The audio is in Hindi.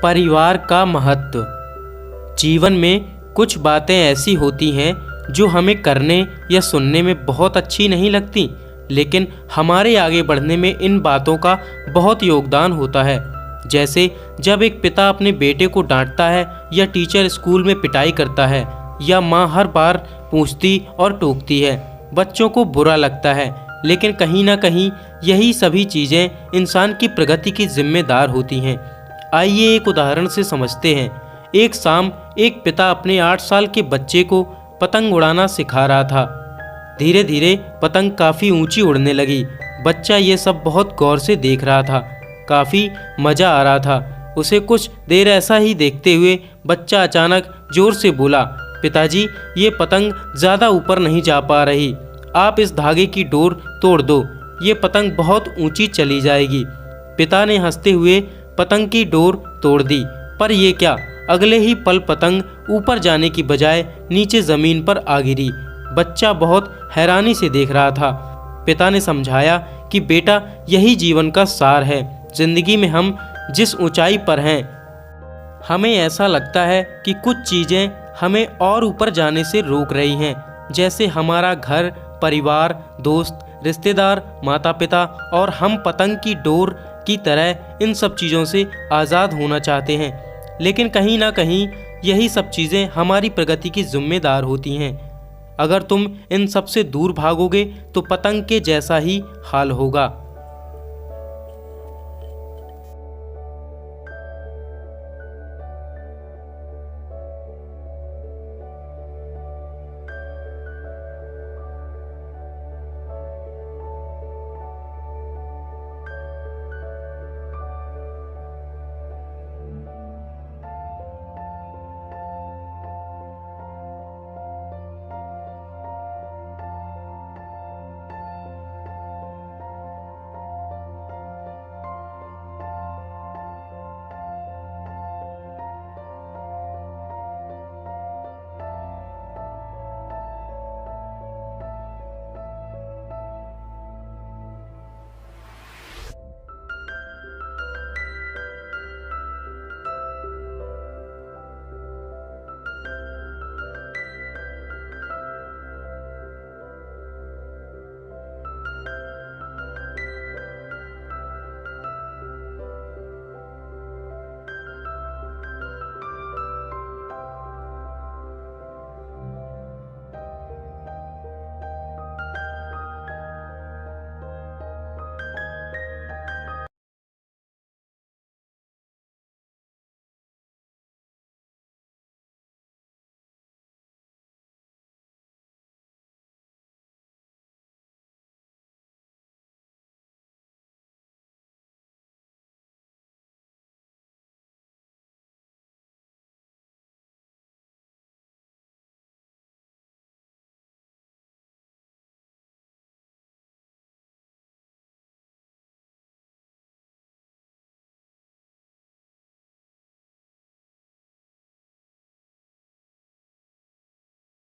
परिवार का महत्व। जीवन में कुछ बातें ऐसी होती हैं जो हमें करने या सुनने में बहुत अच्छी नहीं लगती, लेकिन हमारे आगे बढ़ने में इन बातों का बहुत योगदान होता है। जैसे जब एक पिता अपने बेटे को डांटता है, या टीचर स्कूल में पिटाई करता है, या माँ हर बार पूछती और टोकती है। बच्चों को बुरा लगता है, लेकिन कहीं ना कहीं यही सभी चीज़ें इंसान की प्रगति की जिम्मेदार होती हैं। आइए एक उदाहरण से समझते हैं। एक शाम एक पिता अपने 8 साल के बच्चे को पतंग उड़ाना सिखा रहा था। धीरे धीरे पतंग काफ़ी ऊंची उड़ने लगी। बच्चा ये सब बहुत गौर से देख रहा था। काफ़ी मज़ा आ रहा था उसे। कुछ देर ऐसा ही देखते हुए बच्चा अचानक ज़ोर से बोला, पिताजी ये पतंग ज़्यादा ऊपर नहीं जा पा रही, आप इस धागे की डोर तोड़ दो, ये पतंग बहुत ऊंची चली जाएगी। पिता ने हंसते हुए पतंग की डोर तोड़ दी, पर यह क्या, अगले ही पल पतंग ऊपर जाने की बजाय नीचे ज़मीन पर आ गिरी। बच्चा बहुत हैरानी से देख रहा था। पिता ने समझाया कि बेटा यही जीवन का सार है। जिंदगी में हम जिस ऊंचाई पर हैं, हमें ऐसा लगता है कि कुछ चीज़ें हमें और ऊपर जाने से रोक रही हैं, जैसे हमारा घर, परिवार, दोस्त, रिश्तेदार, माता पिता, और हम पतंग की डोर की तरह इन सब चीज़ों से आज़ाद होना चाहते हैं। लेकिन कहीं ना कहीं यही सब चीज़ें हमारी प्रगति की जिम्मेदार होती हैं। अगर तुम इन सब से दूर भागोगे तो पतंग के जैसा ही हाल होगा।